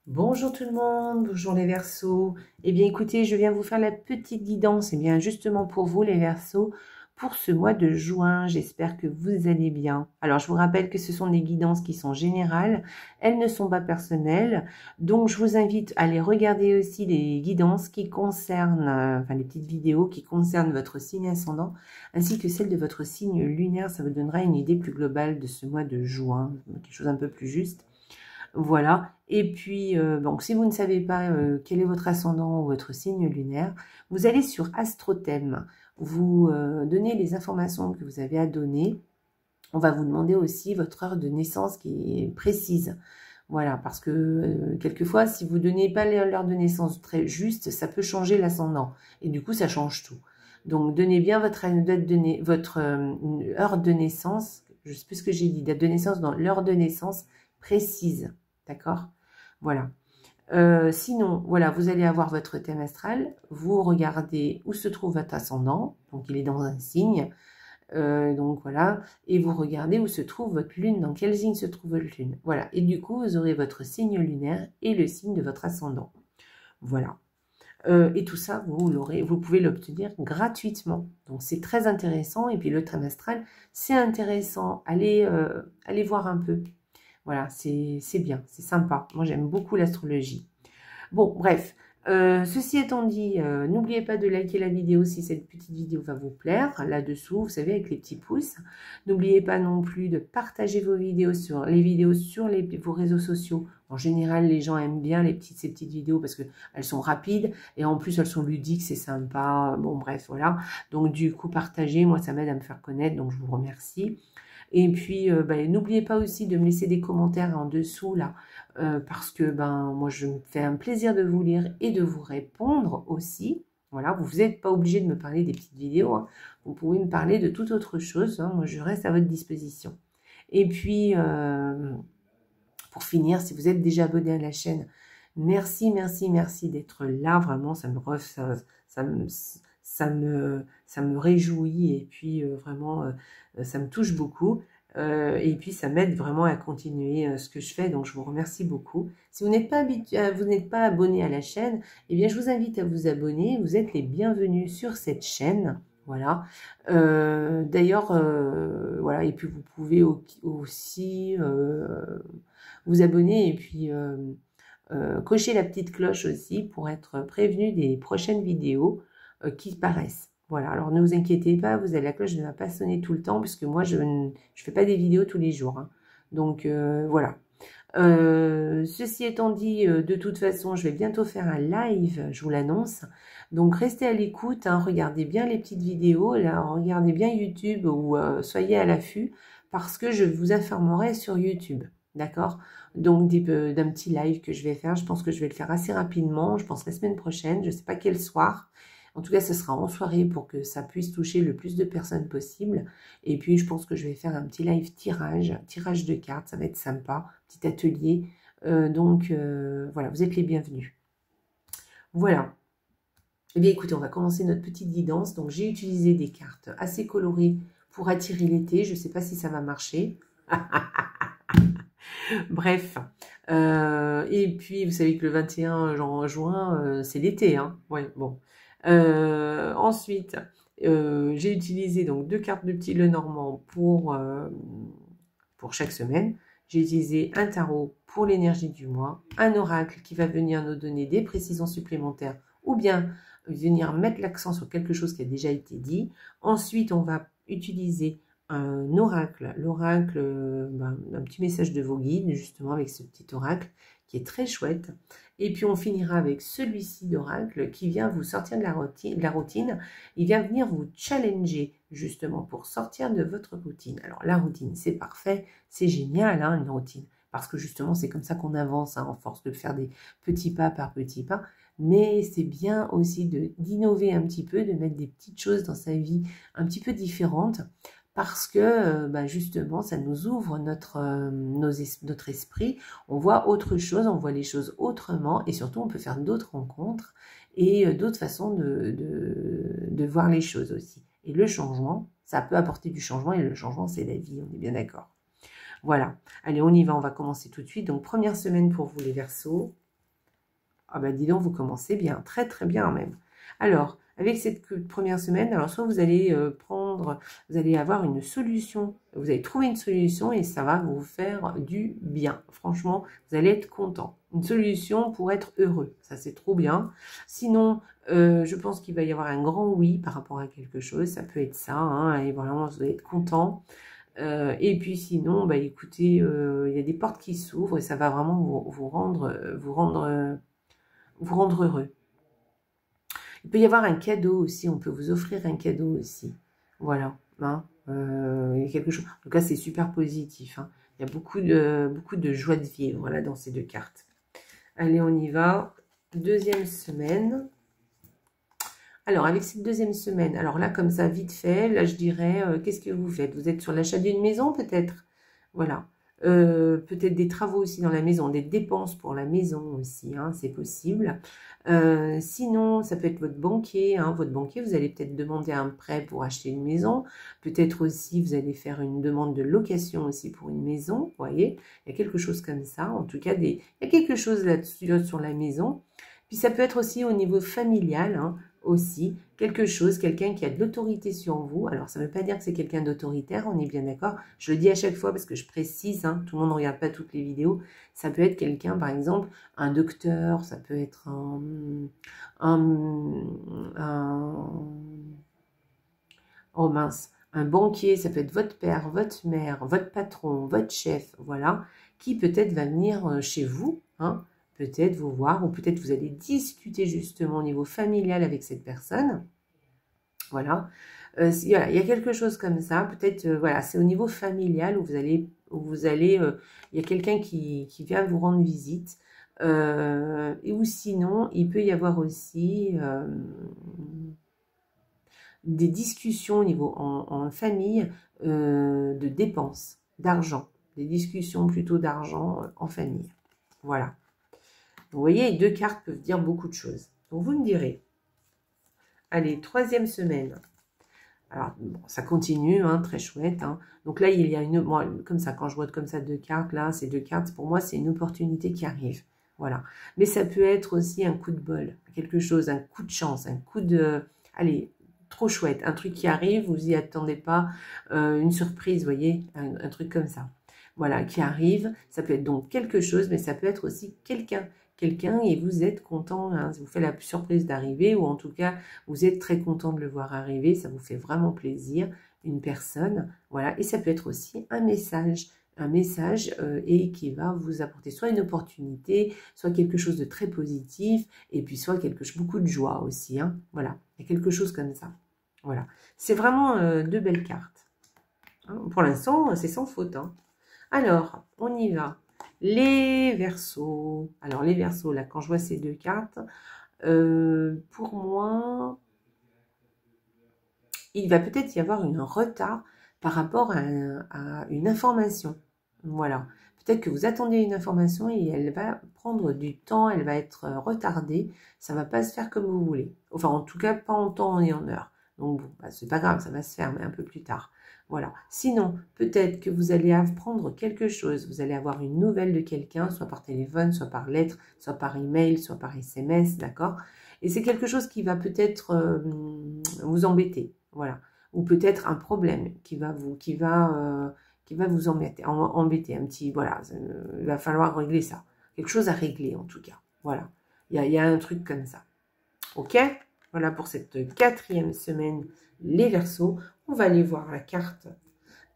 Bonjour tout le monde, bonjour les Verseaux. Eh bien écoutez, je viens vous faire la petite guidance, eh bien justement pour vous les Verseaux, pour ce mois de juin. J'espère que vous allez bien. Alors je vous rappelle que ce sont des guidances qui sont générales, elles ne sont pas personnelles. Donc je vous invite à aller regarder aussi les guidances qui concernent, enfin les petites vidéos qui concernent votre signe ascendant, ainsi que celle de votre signe lunaire. Ça vous donnera une idée plus globale de ce mois de juin, quelque chose un peu plus juste. Voilà. Et puis, donc, si vous ne savez pas quel est votre ascendant ou votre signe lunaire, vous allez sur Astrothème. Vous donnez les informations que vous avez à donner. On va vous demander aussi votre heure de naissance qui est précise. Voilà, parce que quelquefois, si vous ne donnez pas l'heure de naissance très juste, ça peut changer l'ascendant. Et du coup, ça change tout. Donc, donnez bien votre heure de naissance, je ne sais plus ce que j'ai dit, date de naissance dans l'heure de naissance précise. D'accord? Voilà. Sinon, voilà, vous allez avoir votre thème astral. Vous regardez où se trouve votre ascendant. Donc, il est dans un signe. Donc, voilà. Et vous regardez où se trouve votre lune. Dans quel signe se trouve votre lune. Voilà. Et du coup, vous aurez votre signe lunaire et le signe de votre ascendant. Voilà. Et tout ça, vous pouvez l'obtenir gratuitement. Donc, c'est très intéressant. Et puis, le thème astral, c'est intéressant. Allez voir un peu. Voilà, c'est bien, c'est sympa. Moi, j'aime beaucoup l'astrologie. Bon, bref, ceci étant dit, n'oubliez pas de liker la vidéo si cette petite vidéo va vous plaire. Là-dessous, vous savez, avec les petits pouces. N'oubliez pas non plus de partager vos vidéos sur vos réseaux sociaux. En général, les gens aiment bien ces petites vidéos parce qu'elles sont rapides et en plus, elles sont ludiques, c'est sympa. Bon, bref, voilà. Donc, du coup, partagez. Moi, ça m'aide à me faire connaître, donc je vous remercie. Et puis, n'oubliez pas aussi de me laisser des commentaires en dessous, là, parce que moi, je me fais un plaisir de vous lire et de vous répondre aussi. Voilà, vous n'êtes pas obligé de me parler des petites vidéos, hein. Vous pouvez me parler de toute autre chose, hein. Moi, je reste à votre disposition. Et puis, pour finir, si vous êtes déjà abonné à la chaîne, merci, merci, merci d'être là. Vraiment, ça me réjouit et puis vraiment, ça me touche beaucoup. Et puis, ça m'aide vraiment à continuer ce que je fais. Donc, je vous remercie beaucoup. Si vous n'êtes pas abonné à la chaîne, eh bien, je vous invite à vous abonner. Vous êtes les bienvenus sur cette chaîne. Voilà. D'ailleurs, voilà. Et puis, vous pouvez aussi vous abonner et puis cocher la petite cloche aussi pour être prévenu des prochaines vidéos qui paraissent. Voilà, alors ne vous inquiétez pas, la cloche ne va pas sonner tout le temps puisque moi je ne fais pas des vidéos tous les jours, hein. Donc voilà. Ceci étant dit, de toute façon, je vais bientôt faire un live, je vous l'annonce. Donc restez à l'écoute, hein, regardez bien les petites vidéos, là, regardez bien YouTube ou soyez à l'affût parce que je vous informerai sur YouTube. D'accord? Donc d'un petit live que je vais faire, je pense que je vais le faire assez rapidement, je pense la semaine prochaine, je ne sais pas quel soir. En tout cas, ce sera en soirée pour que ça puisse toucher le plus de personnes possible. Et puis, je pense que je vais faire un petit live tirage de cartes, ça va être sympa, petit atelier. Donc, voilà, vous êtes les bienvenus. Voilà. Eh bien, écoutez, on va commencer notre petite guidance. Donc, j'ai utilisé des cartes assez colorées pour attirer l'été. Je ne sais pas si ça va marcher. Bref. Et puis, vous savez que le 21 juin, c'est l'été, hein. Ouais, bon. Ensuite, j'ai utilisé donc 2 cartes de petit Lenormand pour chaque semaine. J'ai utilisé un tarot pour l'énergie du mois, un oracle qui va venir nous donner des précisions supplémentaires ou bien venir mettre l'accent sur quelque chose qui a déjà été dit. Ensuite, on va utiliser un oracle, l'oracle, un petit message de vos guides, justement avec ce petit oracle qui est très chouette. Et puis on finira avec celui-ci d'oracle qui vient vous sortir de la routine. Il vient venir vous challenger justement pour sortir de votre routine. Alors la routine, c'est parfait, c'est génial, hein, une routine. Parce que justement, c'est comme ça qu'on avance, hein, en force de faire des petits pas par petits pas. Mais c'est bien aussi d'innover un petit peu, de mettre des petites choses dans sa vie un petit peu différentes. Parce que justement, ça nous ouvre notre esprit, on voit autre chose, on voit les choses autrement, et surtout on peut faire d'autres rencontres et d'autres façons de voir les choses aussi. Et le changement, ça peut apporter du changement, et le changement, c'est la vie, on est bien d'accord. Voilà, allez, on y va, on va commencer tout de suite. Donc, première semaine pour vous les Verseaux. Ah ben dis donc, vous commencez bien, très très bien même. Alors, avec cette première semaine, alors soit vous allez vous allez avoir une solution, vous allez trouver une solution et ça va vous faire du bien. Franchement, vous allez être content. Une solution pour être heureux, ça c'est trop bien. Sinon, je pense qu'il va y avoir un grand oui par rapport à quelque chose, ça peut être ça, hein, et vraiment vous allez être content. Et puis sinon, bah écoutez, il y a des portes qui s'ouvrent et ça va vraiment vous rendre heureux. Il peut y avoir un cadeau aussi, on peut vous offrir un cadeau aussi. Voilà, hein, il y a quelque chose. En tout cas, c'est super positif, hein. Il y a beaucoup de joie de vivre, voilà, dans ces deux cartes. Allez, on y va. Deuxième semaine. Alors, avec cette deuxième semaine, alors là, comme ça, vite fait, là, je dirais, qu'est-ce que vous faites? Vous êtes sur l'achat d'une maison, peut-être? Voilà. Peut-être des travaux aussi dans la maison, des dépenses pour la maison aussi, hein, c'est possible. Sinon, ça peut être votre banquier, hein, votre banquier, vous allez peut-être demander un prêt pour acheter une maison. Peut-être aussi, vous allez faire une demande de location aussi pour une maison, vous voyez. Il y a quelque chose comme ça, en tout cas, il y a quelque chose là-dessus sur la maison. Puis ça peut être aussi au niveau familial, hein, aussi, quelque chose, quelqu'un qui a de l'autorité sur vous. Alors, ça ne veut pas dire que c'est quelqu'un d'autoritaire, on est bien d'accord. Je le dis à chaque fois parce que je précise, hein, tout le monde ne regarde pas toutes les vidéos. Ça peut être quelqu'un, par exemple, un docteur, ça peut être oh mince, un banquier, ça peut être votre père, votre mère, votre patron, votre chef, voilà, qui peut-être va venir chez vous, hein, peut-être vous voir, ou peut-être vous allez discuter justement au niveau familial avec cette personne. Voilà. Il y a quelque chose comme ça. Peut-être, voilà, c'est au niveau familial où vous allez, il y a quelqu'un qui vient vous rendre visite. Ou sinon, il peut y avoir aussi des discussions au niveau en famille de dépenses, d'argent. Des discussions plutôt d'argent en famille. Voilà. Vous voyez, les deux cartes peuvent dire beaucoup de choses. Donc, vous me direz. Allez, troisième semaine. Alors, bon, ça continue, hein, très chouette. Hein. Donc là, il y a comme ça, quand je vois comme ça deux cartes, là, ces deux cartes, pour moi, c'est une opportunité qui arrive. Voilà. Mais ça peut être aussi un coup de bol, quelque chose, un coup de chance, un coup de... Allez, trop chouette, un truc qui arrive, vous y attendez pas, une surprise, vous voyez, un truc comme ça. Voilà, qui arrive, ça peut être donc quelque chose, mais ça peut être aussi quelqu'un et vous êtes content, hein, ça vous fait la surprise d'arriver, ou en tout cas, vous êtes très content de le voir arriver, ça vous fait vraiment plaisir, une personne, voilà, et ça peut être aussi un message et qui va vous apporter soit une opportunité, soit quelque chose de très positif, et puis soit beaucoup de joie aussi, hein, voilà, il y a quelque chose comme ça, voilà, c'est vraiment deux belles cartes, hein. Pour l'instant, c'est sans faute, hein. Alors, on y va. Les Verseaux. Alors, les Verseaux, là, quand je vois ces deux cartes, pour moi, il va peut-être y avoir un retard par rapport à une information. Voilà. Peut-être que vous attendez une information et elle va prendre du temps, elle va être retardée. Ça ne va pas se faire comme vous voulez. Enfin, en tout cas, pas en temps et en heure. Donc, bon, bah, c'est pas grave, ça va se faire, mais un peu plus tard. Voilà. Sinon, peut-être que vous allez apprendre quelque chose. Vous allez avoir une nouvelle de quelqu'un, soit par téléphone, soit par lettre, soit par email, soit par SMS, d'accord? Et c'est quelque chose qui va peut-être vous embêter, voilà. Ou peut-être un problème qui va vous embêter un petit, voilà. Il va falloir régler ça. Quelque chose à régler, en tout cas. Voilà. Il y a un truc comme ça. Ok? Voilà pour cette quatrième semaine, les Verseaux. On va aller voir la carte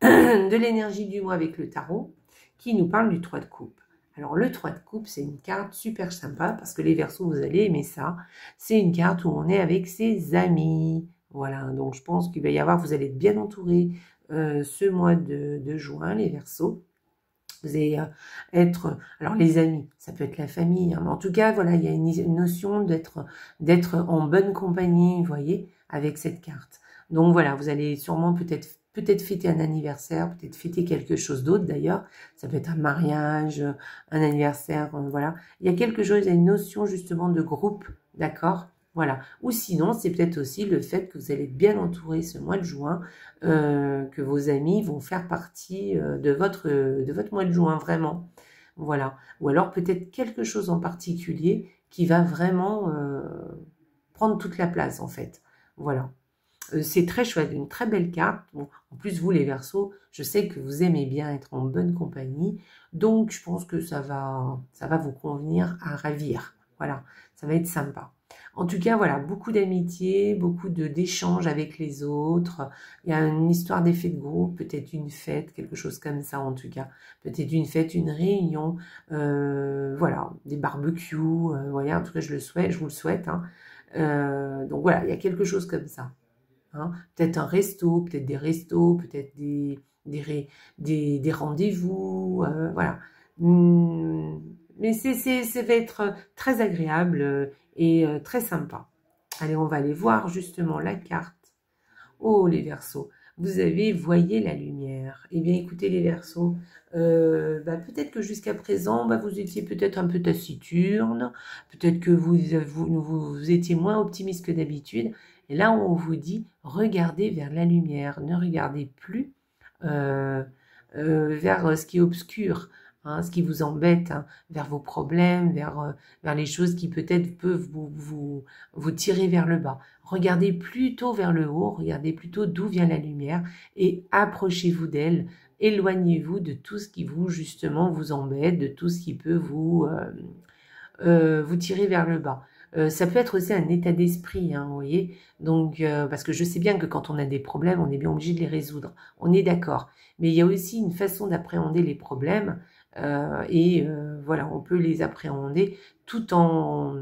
de l'énergie du mois avec le tarot qui nous parle du 3 de coupe. Alors, le 3 de coupe, c'est une carte super sympa parce que les Verseaux, vous allez aimer ça. C'est une carte où on est avec ses amis. Voilà, donc je pense qu'il va y avoir, vous allez être bien entouré ce mois de juin, les Verseaux. Vous allez être, alors les amis, ça peut être la famille, hein, mais en tout cas, voilà, il y a une notion d'être en bonne compagnie, vous voyez, avec cette carte. Donc voilà, vous allez sûrement peut-être fêter un anniversaire, peut-être fêter quelque chose d'autre d'ailleurs. Ça peut être un mariage, un anniversaire, voilà. Il y a quelque chose, il y a une notion justement de groupe, d'accord? Voilà. Ou sinon, c'est peut-être aussi le fait que vous allez être bien entouré ce mois de juin, que vos amis vont faire partie de votre mois de juin, vraiment. Voilà. Ou alors peut-être quelque chose en particulier qui va vraiment prendre toute la place en fait. Voilà. C'est très chouette, une très belle carte. Bon, en plus, vous les Verseaux, je sais que vous aimez bien être en bonne compagnie. Donc, je pense que ça va vous convenir à ravir. Voilà, ça va être sympa. En tout cas, voilà, beaucoup d'amitié, beaucoup d'échanges avec les autres. Il y a une histoire d'effet de groupe, peut-être une fête, quelque chose comme ça en tout cas. Peut-être une fête, une réunion, voilà, des barbecues. Voilà, en tout cas, je vous le souhaite. Hein. Donc voilà, il y a quelque chose comme ça. Hein. Peut-être un resto, peut-être des restos, peut-être des rendez-vous, voilà. Mais ça va être très agréable et très sympa. Allez, on va aller voir justement la carte. Oh, les Verseaux, vous voyez la lumière. Eh bien, écoutez, les Verseaux, peut-être que jusqu'à présent, vous étiez peut-être un peu taciturne, peut-être que vous étiez moins optimiste que d'habitude. Et là, on vous dit, regardez vers la lumière, ne regardez plus vers ce qui est obscur, hein, ce qui vous embête, hein, vers vos problèmes, vers les choses qui peut-être peuvent vous tirer vers le bas. Regardez plutôt vers le haut, regardez plutôt d'où vient la lumière et approchez-vous d'elle. Éloignez-vous de tout ce qui justement vous embête, de tout ce qui peut vous tirer vers le bas. Ça peut être aussi un état d'esprit, hein, vous voyez. Donc, parce que je sais bien que quand on a des problèmes, on est bien obligé de les résoudre. On est d'accord. Mais il y a aussi une façon d'appréhender les problèmes. Voilà, on peut les appréhender tout en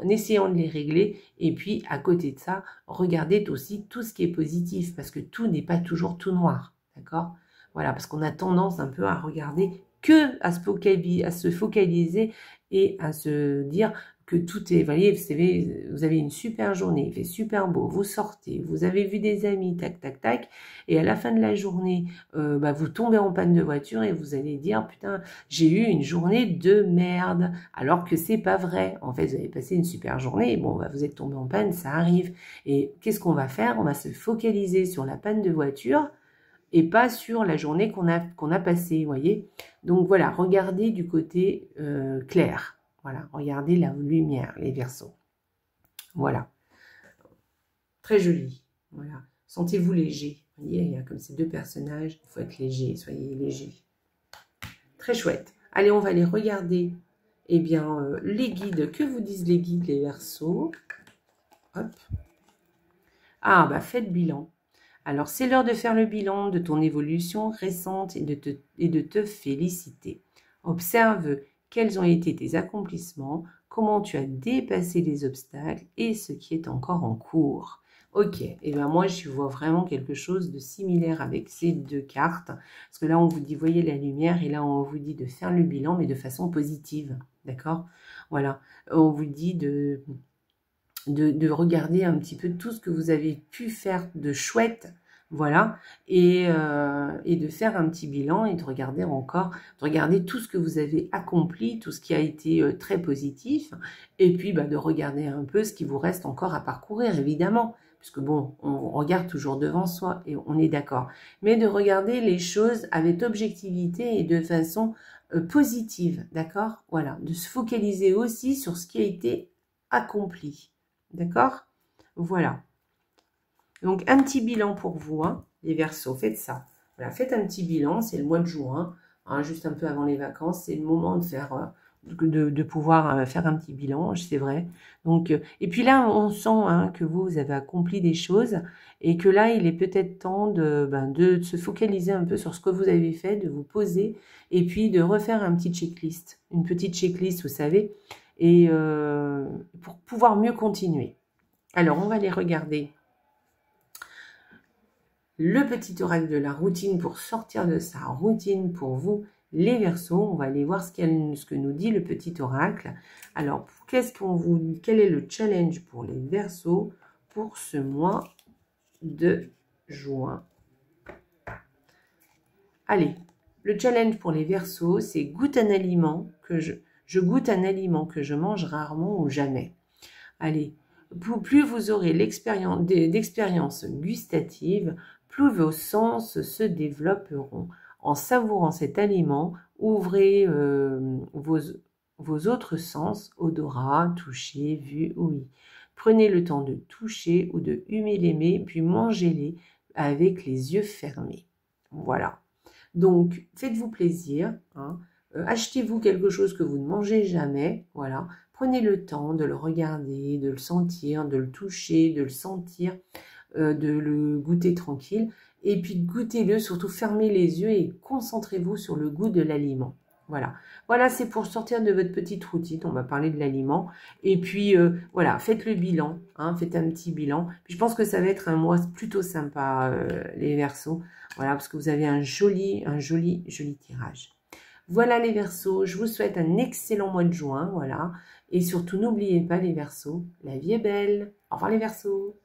essayant de les régler. Et puis, à côté de ça, regardez aussi tout ce qui est positif. Parce que tout n'est pas toujours tout noir. D'accord ? Voilà, parce qu'on a tendance un peu à regarder à se focaliser et à se dire que tout est, vous avez une super journée, il fait super beau, vous sortez, vous avez vu des amis, tac, tac, tac, et à la fin de la journée, vous tombez en panne de voiture et vous allez dire, putain, j'ai eu une journée de merde, alors que c'est pas vrai. En fait, vous avez passé une super journée, et bon, vous êtes tombé en panne, ça arrive. Et qu'est-ce qu'on va faire? On va se focaliser sur la panne de voiture, et pas sur la journée qu'on a passée, vous voyez. Donc voilà, regardez du côté clair. Voilà, regardez la lumière, les Verseaux. Voilà. Très joli. Voilà. Sentez-vous léger. Vous voyez, il y a comme ces deux personnages. Il faut être léger, soyez léger. Très chouette. Allez, on va aller regarder eh bien, les guides. Que vous disent les guides, les Verseaux? Hop. Ah, faites bilan. Alors, c'est l'heure de faire le bilan de ton évolution récente et de te féliciter. Observe quels ont été tes accomplissements, comment tu as dépassé les obstacles et ce qui est encore en cours. Ok, et bien moi je vois vraiment quelque chose de similaire avec ces deux cartes, parce que là on vous dit voyez la lumière et là on vous dit de faire le bilan mais de façon positive, d'accord? Voilà, on vous dit de regarder un petit peu tout ce que vous avez pu faire de chouette, voilà, et de faire un petit bilan et de regarder tout ce que vous avez accompli, tout ce qui a été très positif, et puis de regarder un peu ce qui vous reste encore à parcourir, évidemment, puisque bon, on regarde toujours devant soi, et on est d'accord, mais de regarder les choses avec objectivité et de façon positive, d'accord? Voilà, de se focaliser aussi sur ce qui a été accompli. D'accord? Voilà. Donc, un petit bilan pour vous, hein, les Verseaux. Faites ça. Voilà, faites un petit bilan. C'est le mois de juin, hein, juste un peu avant les vacances. C'est le moment de faire, de pouvoir faire un petit bilan, c'est vrai. Donc, et puis là, on sent hein, que vous avez accompli des choses et que là, il est peut-être temps de se focaliser un peu sur ce que vous avez fait, de vous poser et puis de refaire une petite checklist, vous savez, et pour pouvoir mieux continuer. Alors, on va aller regarder le petit oracle de la routine pour sortir de sa routine pour vous, les Verseaux. On va aller voir ce que nous dit le petit oracle. Alors, quel est le challenge pour les Verseaux pour ce mois de juin? Allez, le challenge pour les Verseaux, c'est goûte un aliment que je goûte un aliment que je mange rarement ou jamais. Allez, plus vous aurez d'expérience gustative, plus vos sens se développeront. En savourant cet aliment, ouvrez vos vos autres sens, odorat, toucher, vue, ouïe. Prenez le temps de toucher ou de humer les mets, puis mangez-les avec les yeux fermés. Voilà. Donc, faites-vous plaisir. Hein. Achetez-vous quelque chose que vous ne mangez jamais. Voilà. Prenez le temps de le regarder, de le sentir, de le toucher, de le sentir, de le goûter tranquille. Et puis, goûtez-le, surtout fermez les yeux et concentrez-vous sur le goût de l'aliment. Voilà, voilà, c'est pour sortir de votre petite routine. On va parler de l'aliment. Et puis, voilà, faites le bilan. Hein, faites un petit bilan. Puis, je pense que ça va être un mois plutôt sympa, les Verseaux. Voilà, parce que vous avez un joli tirage. Voilà les Verseaux. Je vous souhaite un excellent mois de juin. Voilà. Et surtout, n'oubliez pas les Verseaux. La vie est belle. Au revoir les Verseaux.